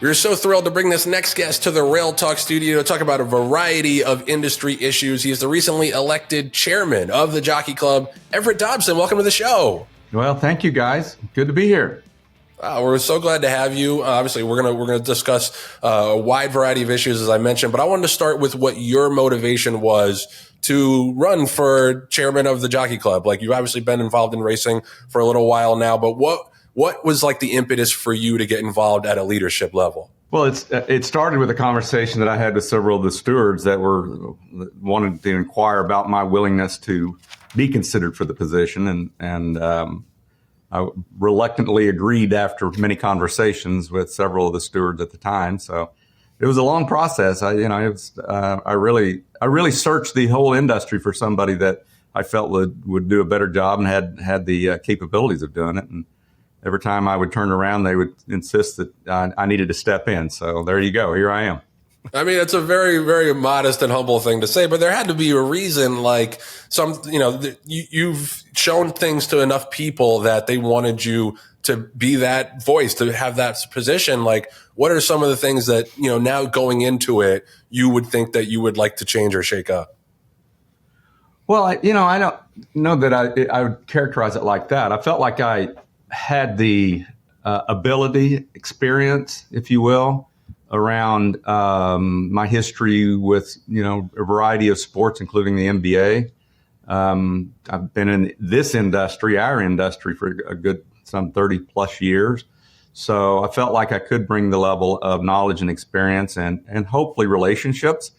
We're so thrilled to bring this next guest to the Rail Talk studio to talk about a variety of industry issues. He is the recently elected chairman of the Jockey Club, Everett Dobson. Welcome to the show. Well, thank you, guys. Good to be here. We're so glad to have you. Obviously, we're gonna discuss a wide variety of issues, as I mentioned, but I wanted to start with what your motivation was to run for chairman of the Jockey Club. Like, you've obviously been involved in racing for a little while now, but what was like the impetus for you to get involved at a leadership level? Well, it started with a conversation that I had with several of the stewards that wanted to inquire about my willingness to be considered for the position, and I reluctantly agreed after many conversations with several of the stewards at the time. So it was a long process. I really searched the whole industry for somebody that I felt would do a better job and had the capabilities of doing it. And every time I would turn around, they would insist that I needed to step in. So there you go. Here I am. I mean, it's a very, very modest and humble thing to say, but there had to be a reason. Like, you've shown things to enough people that they wanted you to be that voice, to have that position. Like, what are some of the things that, now going into it, you would think that you would like to change or shake up? Well, I don't know that I would characterize it like that. I felt like I had the ability, experience, if you will, around my history with, a variety of sports, including the NBA. I've been in this industry, our industry, for a good some 30 plus years. So I felt like I could bring the level of knowledge and experience and hopefully relationships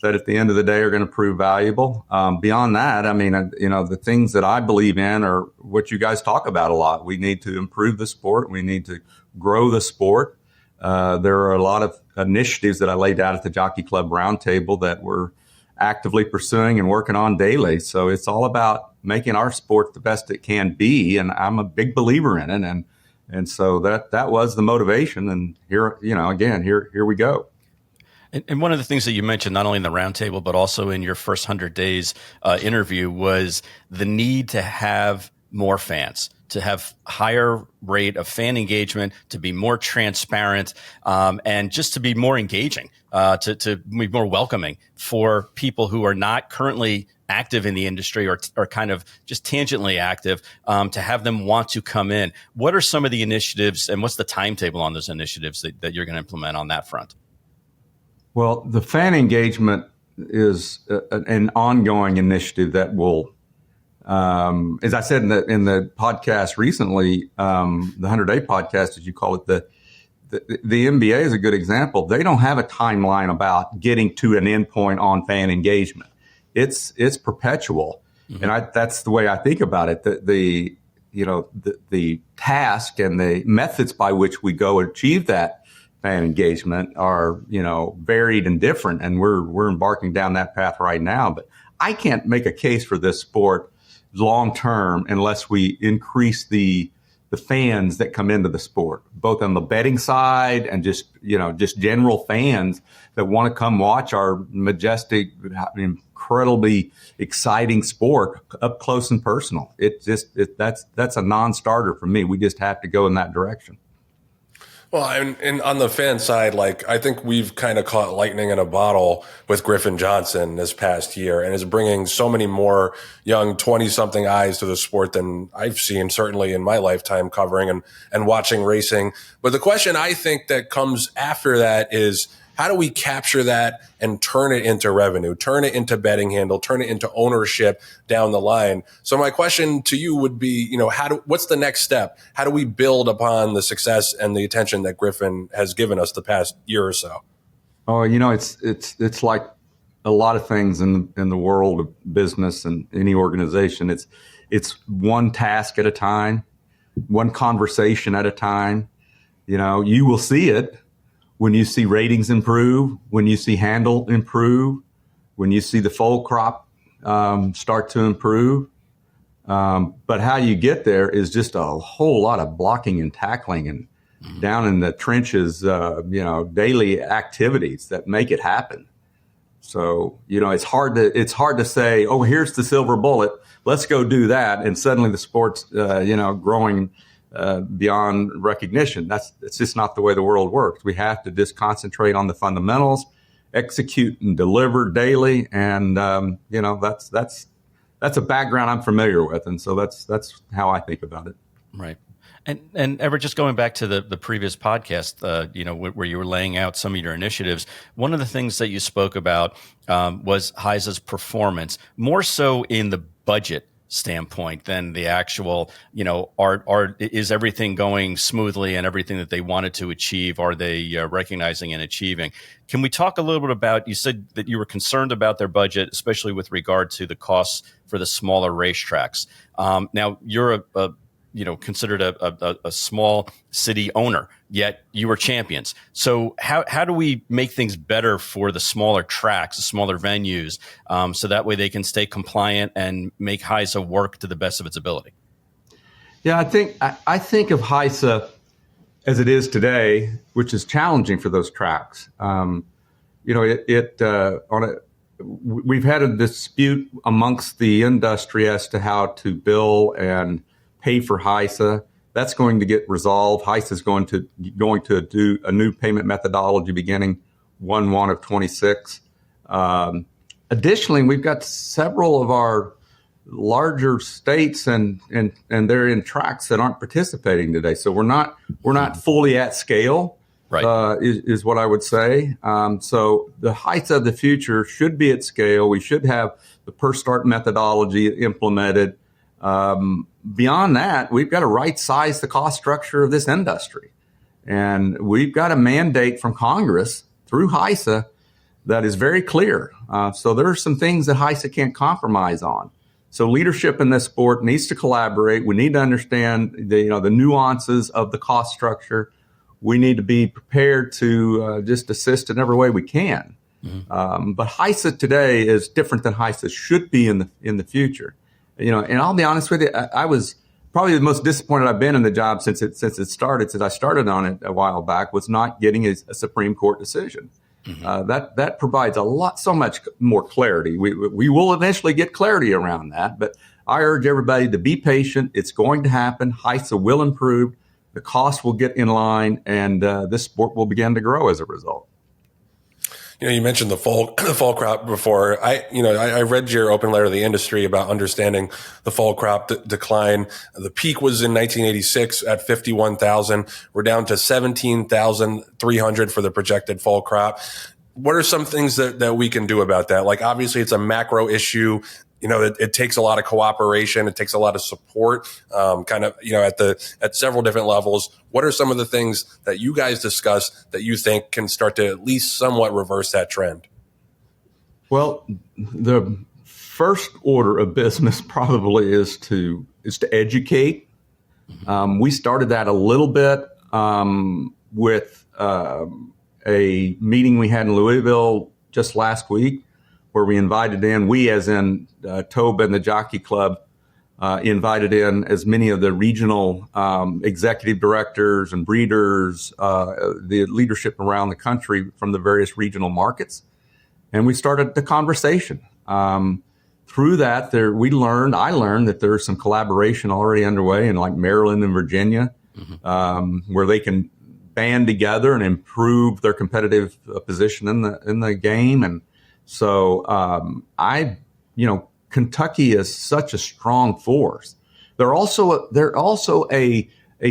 that at the end of the day are going to prove valuable. Beyond that, I mean, the things that I believe in are what you guys talk about a lot. We need to improve the sport. We need to grow the sport. There are a lot of initiatives that I laid out at the Jockey Club Roundtable that we're actively pursuing and working on daily. So it's all about making our sport the best it can be. And I'm a big believer in it. And so that was the motivation. And here we go. And one of the things that you mentioned, not only in the roundtable, but also in your first 100 days interview, was the need to have more fans, to have higher rate of fan engagement, to be more transparent, and just to be more engaging, to be more welcoming for people who are not currently active in the industry or kind of just tangentially active, to have them want to come in. What are some of the initiatives, and what's the timetable on those initiatives that you're going to implement on that front? Well, the fan engagement is an ongoing initiative that will, as I said in the podcast recently, the 100-day podcast, as you call it, the NBA is a good example. They don't have a timeline about getting to an endpoint on fan engagement. It's perpetual, mm-hmm. and that's the way I think about it. The task and the methods by which we go achieve that fan engagement are, varied and different, and we're embarking down that path right now. But I can't make a case for this sport long term unless we increase the fans that come into the sport, both on the betting side and just general fans that want to come watch our majestic, incredibly exciting sport up close and personal. That's a non-starter for me. We just have to go in that direction. Well, and on the fan side, I think we've kind of caught lightning in a bottle with Griffin Johnson this past year, and is bringing so many more young 20-something eyes to the sport than I've seen, certainly in my lifetime covering and watching racing. But the question I think that comes after that is, how do we capture that and turn it into revenue, turn it into betting handle, turn it into ownership down the line? So my question to you would be, what's the next step? How do we build upon the success and the attention that Griffin has given us the past year or so? Oh, it's like a lot of things in the world of business and any organization. It's one task at a time, one conversation at a time. You will see it when you see ratings improve, when you see handle improve, when you see the foal crop start to improve. But how you get there is just a whole lot of blocking and tackling and down in the trenches, daily activities that make it happen. So, it's hard to say, oh, here's the silver bullet, let's go do that. And suddenly the sport's, growing beyond recognition. It's just not the way the world works. We have to just concentrate on the fundamentals, execute and deliver daily, and that's a background I'm familiar with, and so that's how I think about it. Right. And Everett, just going back to the previous podcast, where you were laying out some of your initiatives, one of the things that you spoke about was HISA's performance, more so in the budget standpoint than the actual, is everything going smoothly and everything that they wanted to achieve, are they recognizing and achieving? Can we talk a little bit about, you said that you were concerned about their budget, especially with regard to the costs for the smaller racetracks. Now, you're considered a small city owner, yet you were champions. So how do we make things better for the smaller tracks, the smaller venues, so that way they can stay compliant and make HISA work to the best of its ability? Yeah, I think of HISA as it is today, which is challenging for those tracks. We've had a dispute amongst the industry as to how to bill and pay for HISA. That's going to get resolved. HISA is going to do a new payment methodology beginning 1/1 of 26. Additionally, we've got several of our larger states and they're in tracks that aren't participating today. So we're not fully at scale. Right. Is what I would say. So the HISA of the future should be at scale. We should have the per start methodology implemented. Beyond that, we've got to right size the cost structure of this industry. And we've got a mandate from Congress through HISA that is very clear. So there are some things that HISA can't compromise on. So leadership in this sport needs to collaborate. We need to understand the nuances of the cost structure. We need to be prepared to just assist in every way we can. Mm-hmm. But HISA today is different than HISA should be in the future. And I'll be honest with you, I was probably the most disappointed I've been in the job since I started on it a while back, was not getting a Supreme Court decision. Mm-hmm. That provides so much more clarity. We will eventually get clarity around that, but I urge everybody to be patient. It's going to happen. HISA will improve. The cost will get in line, and this sport will begin to grow as a result. You mentioned the fall crop before. I read your open letter to the industry about understanding the fall crop decline. The peak was in 1986 at 51,000. We're down to 17,300 for the projected fall crop. What are some things that we can do about that? Like, obviously it's a macro issue. It takes a lot of cooperation. It takes a lot of support, at several different levels. What are some of the things that you guys discuss that you think can start to at least somewhat reverse that trend? Well, the first order of business probably is to educate. We started that a little bit with a meeting we had in Louisville just last week, where we invited in, as in Toba and the Jockey Club, invited in as many of the regional executive directors and breeders, the leadership around the country from the various regional markets. And we started the conversation. Through that, I learned that there's some collaboration already underway in like Maryland and Virginia, mm-hmm. Where they can band together and improve their competitive position in the game. And so Kentucky is such a strong force. They're also a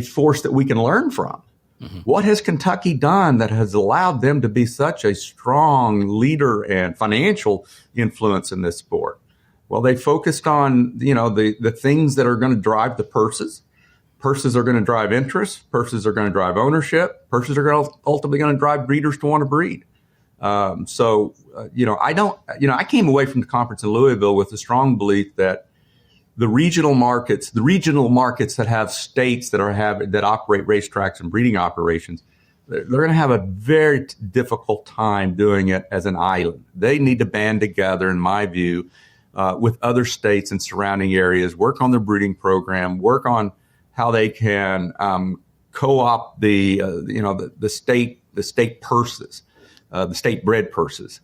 force that we can learn from. Mm-hmm. What has Kentucky done that has allowed them to be such a strong leader and financial influence in this sport? Well, they focused on the things that are going to drive the purses. Purses are going to drive interest. Purses are going to drive ownership. Purses are ultimately going to drive breeders to want to breed. I came away from the conference in Louisville with a strong belief that the regional markets that have states that operate racetracks and breeding operations, they're going to have a very difficult time doing it as an island. They need to band together, in my view, with other states and surrounding areas, work on their breeding program, work on how they can co-opt the state purses. The state bred purses.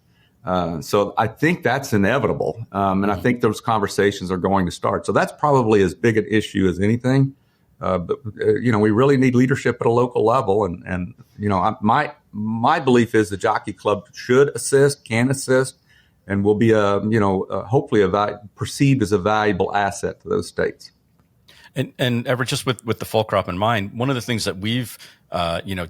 So I think that's inevitable. And I think those conversations are going to start. So that's probably as big an issue as anything. But we really need leadership at a local level, and my belief is the Jockey Club should assist, can assist, and will be hopefully perceived as a valuable asset to those states. And Everett, just with the foal crop in mind, one of the things that we've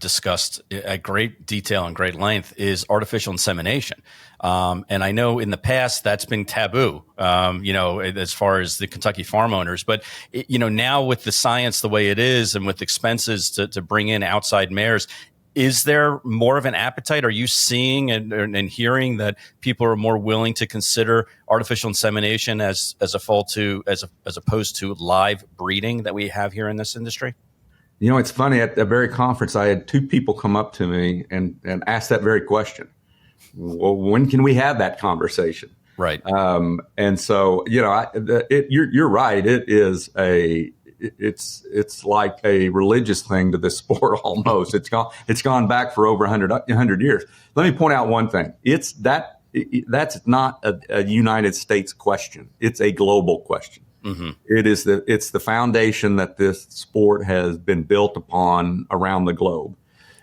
discussed at great detail and great length is artificial insemination. And I know in the past that's been taboo, as far as the Kentucky farm owners. But, now with the science the way it is and with expenses to bring in outside mares, is there more of an appetite? Are you seeing and hearing that people are more willing to consider artificial insemination as opposed to live breeding that we have here in this industry? It's funny. At the very conference, I had two people come up to me and ask that very question. Well, when can we have that conversation? Right. And so, you're right. It is it's like a religious thing to this sport almost. It's gone back for over 100 years. Let me point out one thing. That's not a United States question. It's a global question. Mm-hmm. It's the foundation that this sport has been built upon around the globe.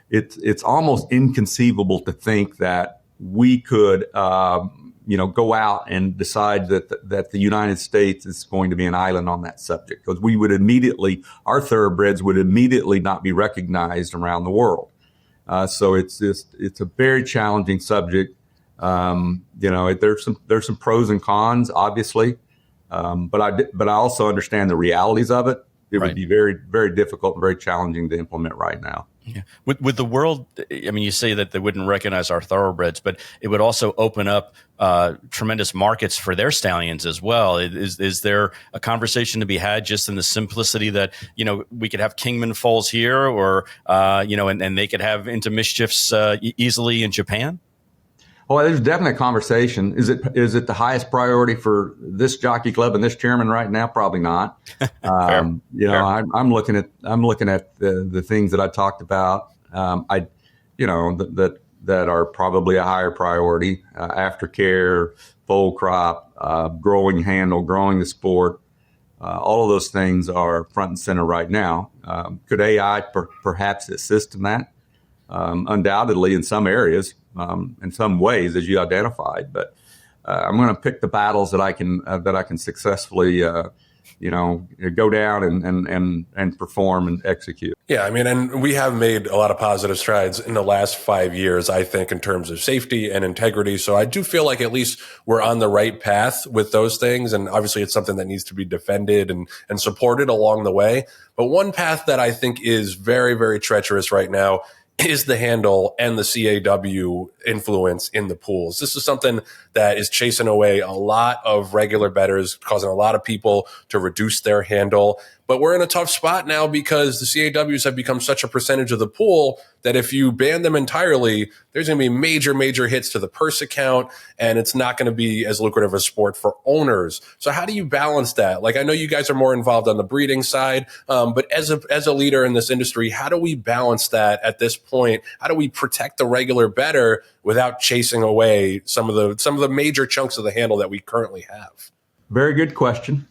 It's almost inconceivable to think that we could go out and decide that the United States is going to be an island on that subject, because our thoroughbreds would immediately not be recognized around the world. So it's a very challenging subject. There's some pros and cons, obviously, but I also understand the realities of it. It would be very, very difficult and very challenging to implement right now. Yeah. With the world, I mean, you say that they wouldn't recognize our thoroughbreds, but it would also open up tremendous markets for their stallions as well. Is there a conversation to be had just in the simplicity that, we could have Kingman foals here or, and they could have into mischiefs easily in Japan? Well, there's definitely a conversation. Is it the highest priority for this jockey club and this chairman right now? Probably not. Fair. I'm looking at the things that I talked about. That are probably a higher priority: aftercare, foal crop, growing handle, growing the sport. All of those things are front and center right now. Could AI perhaps assist in that? Undoubtedly, in some areas. In some ways, as you identified, but I'm going to pick the battles that I can successfully, go down and perform and execute. Yeah, I mean, and we have made a lot of positive strides in the last 5 years, I think, in terms of safety and integrity. So I do feel like at least we're on the right path with those things. And obviously it's something that needs to be defended and supported along the way. But one path that I think is very, very treacherous right now is the handle and the CAW influence in the pools. This is something that is chasing away a lot of regular bettors, causing a lot of people to reduce their handle. But we're in a tough spot now because the CAWs have become such a percentage of the pool that if you ban them entirely, there's going to be major, major hits to the purse account, and it's not going to be as lucrative a sport for owners. So how do you balance that? Like, I know you guys are more involved on the breeding side, but as a leader in this industry, how do we balance that at this point? How do we protect the regular bettor without chasing away some of the major chunks of the handle that we currently have? Very good question.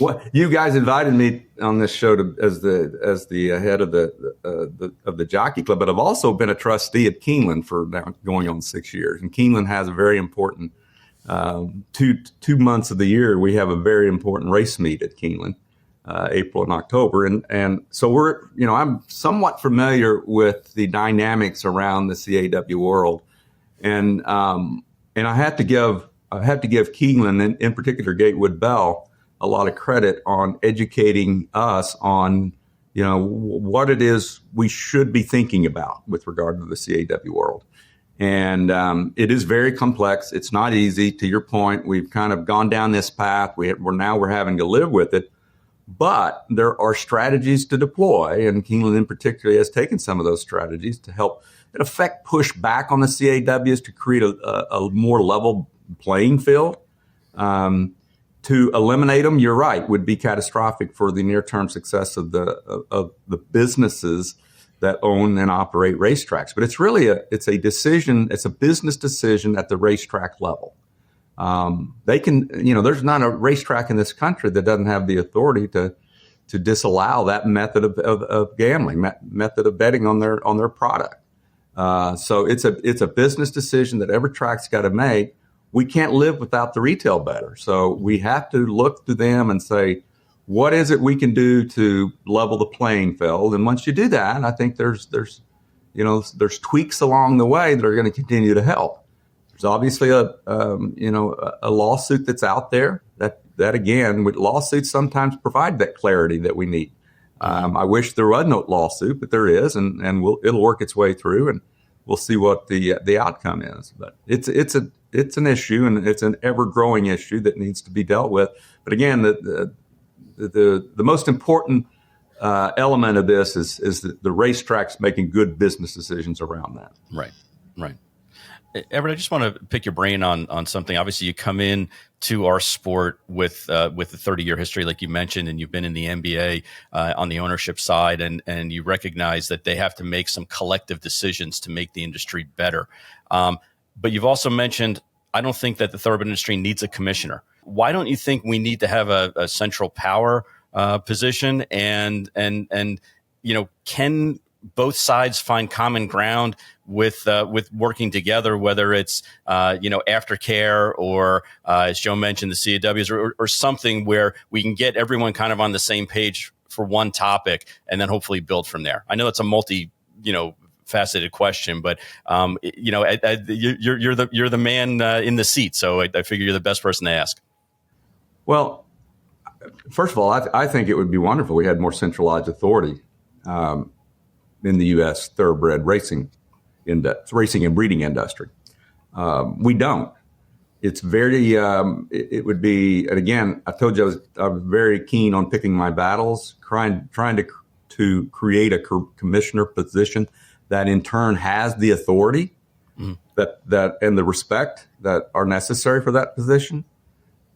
Well, you guys invited me on this show as the head of the Jockey Club, but I've also been a trustee at Keeneland for now going on 6 years. And Keeneland has a very important 2 months of the year. We have a very important race meet at Keeneland, April and October, and so I'm somewhat familiar with the dynamics around the CAW world, and I have to give Keeneland, and in particular Gatewood Bell, a lot of credit on educating us on, what it is we should be thinking about with regard to the CAW world. And it is very complex. It's not easy. To your point, we've kind of gone down this path. We're having to live with it. But there are strategies to deploy, and Keeneland in particular has taken some of those strategies to help, in effect, push back on the CAWs to create a more level playing field. To eliminate them, you're right, would be catastrophic for the near-term success of the businesses that own and operate racetracks. But it's really a decision. It's a business decision at the racetrack level. They can, there's not a racetrack in this country that doesn't have the authority to to disallow that method of gambling, method of betting on their product. So it's a business decision that every track's got to make. We can't live without the retail bettor. So we have to look to them and say, what is it we can do to level the playing field? And once you do that, I think there's tweaks along the way that are going to continue to help. There's obviously a lawsuit that's out there that again, with lawsuits sometimes provide that clarity that we need. I wish there was no lawsuit, but there is, and it'll work its way through, and we'll see what the outcome is. But it's an issue, and it's an ever growing issue that needs to be dealt with. But again, the most important element of this is the racetracks making good business decisions around that. Right. Everett, I just want to pick your brain on something. Obviously, you come in to our sport with a 30-year history, like you mentioned, and you've been in the NBA on the ownership side, and you recognize that they have to make some collective decisions to make the industry better. But you've also mentioned, I don't think that the thoroughbred industry needs a commissioner. Why don't you think we need to have a central power position? And can both sides find common ground with working together, whether it's aftercare or as Joe mentioned, the CAWs or something where we can get everyone kind of on the same page for one topic and then hopefully build from there. I know it's a faceted question, but you're the man in the seat, so I figure you're the best person to ask. Well, first of all, I think it would be wonderful if we had more centralized authority in the U.S. thoroughbred racing and breeding industry. We don't. It's very. It would be. And again, I told you I was very keen on picking my battles, trying to create a commissioner position that in turn has the authority that and the respect that are necessary for that position.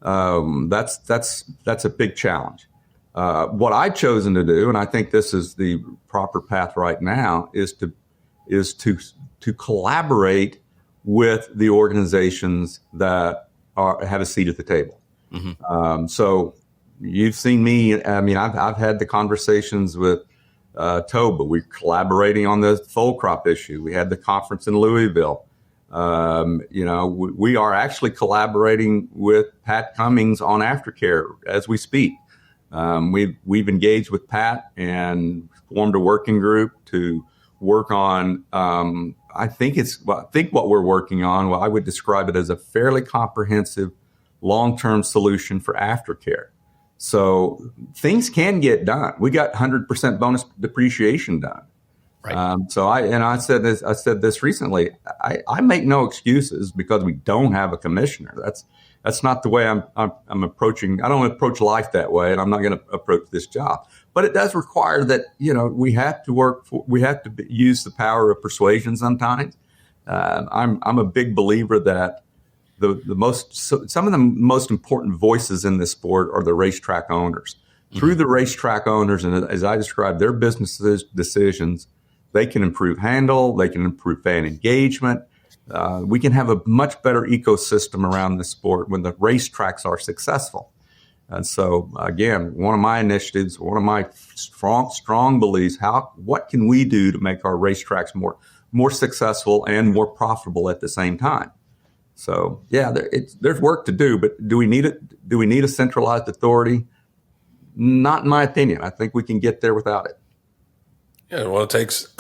That's a big challenge. What I've chosen to do, and I think this is the proper path right now, is to collaborate with the organizations that have a seat at the table. Mm-hmm. So you've seen me. I mean, I've had the conversations with Toba. We're collaborating on the foal crop issue. We had the conference in Louisville. We are actually collaborating with Pat Cummings on aftercare as we speak. We've engaged with Pat and formed a working group to work on. I think what we're working on. Well, I would describe it as a fairly comprehensive, long-term solution for aftercare. So things can get done. We got 100% bonus depreciation done. Right. I said this recently. I make no excuses because we don't have a commissioner. That's not the way I'm approaching. I don't approach life that way, and I'm not going to approach this job. But it does require that we have to use the power of persuasion sometimes. I'm a big believer that some of the most important voices in this sport are the racetrack owners. Mm-hmm. Through the racetrack owners, and as I described, their business decisions, they can improve handle, they can improve fan engagement. We can have a much better ecosystem around the sport when the racetracks are successful. And so, again, one of my initiatives, one of my strong beliefs, what can we do to make our racetracks more successful and more profitable at the same time? So, yeah, there's work to do, but do we need it? Do we need a centralized authority? Not in my opinion. I think we can get there without it. Yeah, well, it takes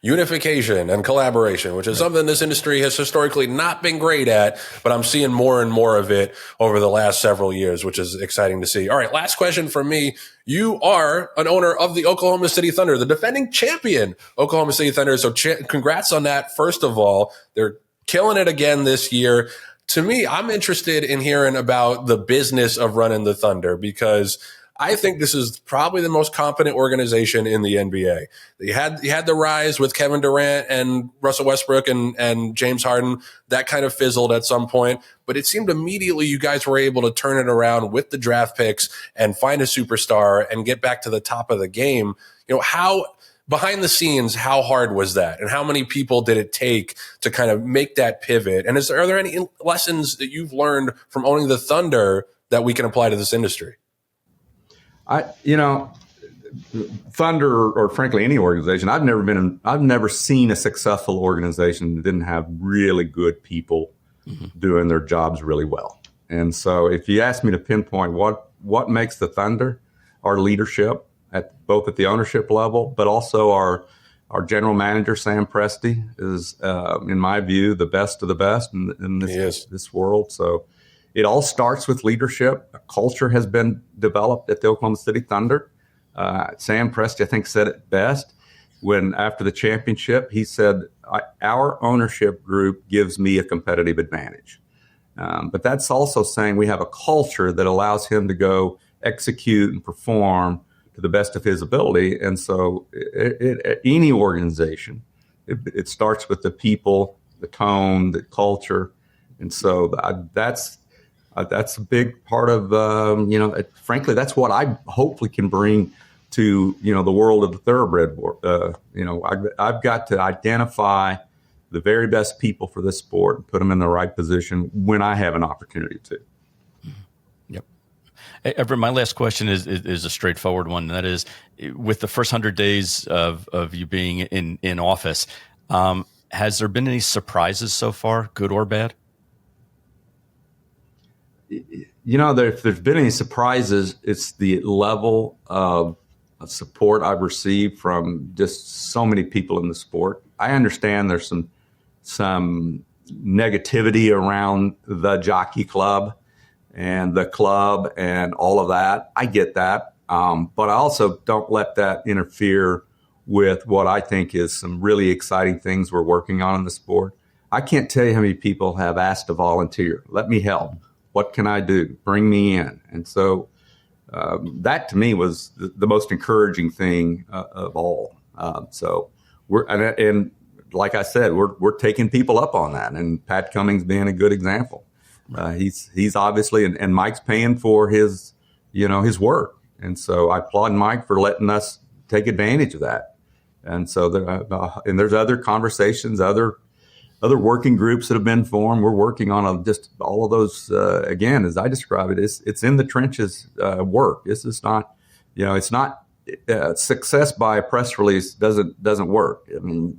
unification and collaboration, which is something this industry has historically not been great at, but I'm seeing more and more of it over the last several years, which is exciting to see. All right, last question from me. You are an owner of the Oklahoma City Thunder, the defending champion Oklahoma City Thunder. So congrats on that. First of all, they're killing it again this year. To me, I'm interested in hearing about the business of running the Thunder because I think this is probably the most competent organization in the NBA. You had the rise with Kevin Durant and Russell Westbrook and James Harden. That kind of fizzled at some point, but it seemed immediately you guys were able to turn it around with the draft picks and find a superstar and get back to the top of the game. How behind the scenes, how hard was that? And how many people did it take to kind of make that pivot? And are there any lessons that you've learned from owning the Thunder that we can apply to this industry? Thunder, or frankly any organization, I've never seen a successful organization that didn't have really good people doing their jobs really well. And so if you ask me to pinpoint what makes the Thunder, our leadership both at the ownership level, but also our general manager, Sam Presti, is, in my view, the best of the best in this world. So it all starts with leadership. A culture has been developed at the Oklahoma City Thunder. Sam Presti, I think, said it best when after the championship, he said, our ownership group gives me a competitive advantage. But that's also saying we have a culture that allows him to go execute and perform to the best of his ability. And so any organization, it starts with the people, the tone, the culture. And so that's a big part of, frankly, that's what I hopefully can bring to, the world of the thoroughbred. I've got to identify the very best people for this sport and put them in the right position when I have an opportunity to. Yep. Everett, my last question is a straightforward one. And that is, with the first 100 days of you being in office, has there been any surprises so far, good or bad? If there's been any surprises, it's the level of support I've received from just so many people in the sport. I understand there's some negativity around the Jockey Club and the club and all of that. I get that. But I also don't let that interfere with what I think is some really exciting things we're working on in the sport. I can't tell you how many people have asked to volunteer. Let me help. What can I do? Bring me in. And so that to me was the most encouraging thing of all. So and like I said, we're taking people up on that, and Pat Cummings being a good example. He's obviously, and Mike's paying for his work, and so I applaud Mike for letting us take advantage of that. And so and there's other conversations, other working groups that have been formed. We're working on just all of those. Again, as I describe it, it's in the trenches work. This is not, it's not success by a press release doesn't work. I mean,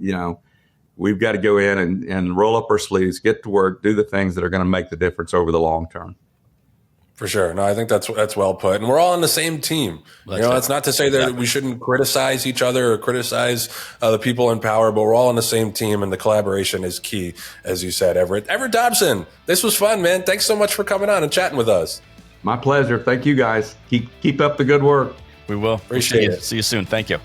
we've got to go in and roll up our sleeves, get to work, do the things that are going to make the difference over the long term. For sure. No, I think that's well put. And we're all on the same team. It's not to say that we shouldn't criticize each other or criticize the people in power, but we're all on the same team, and the collaboration is key, as you said, Everett. Everett Dobson, this was fun, man. Thanks so much for coming on and chatting with us. My pleasure. Thank you, guys. Keep up the good work. We will. Appreciate it. See you soon. Thank you.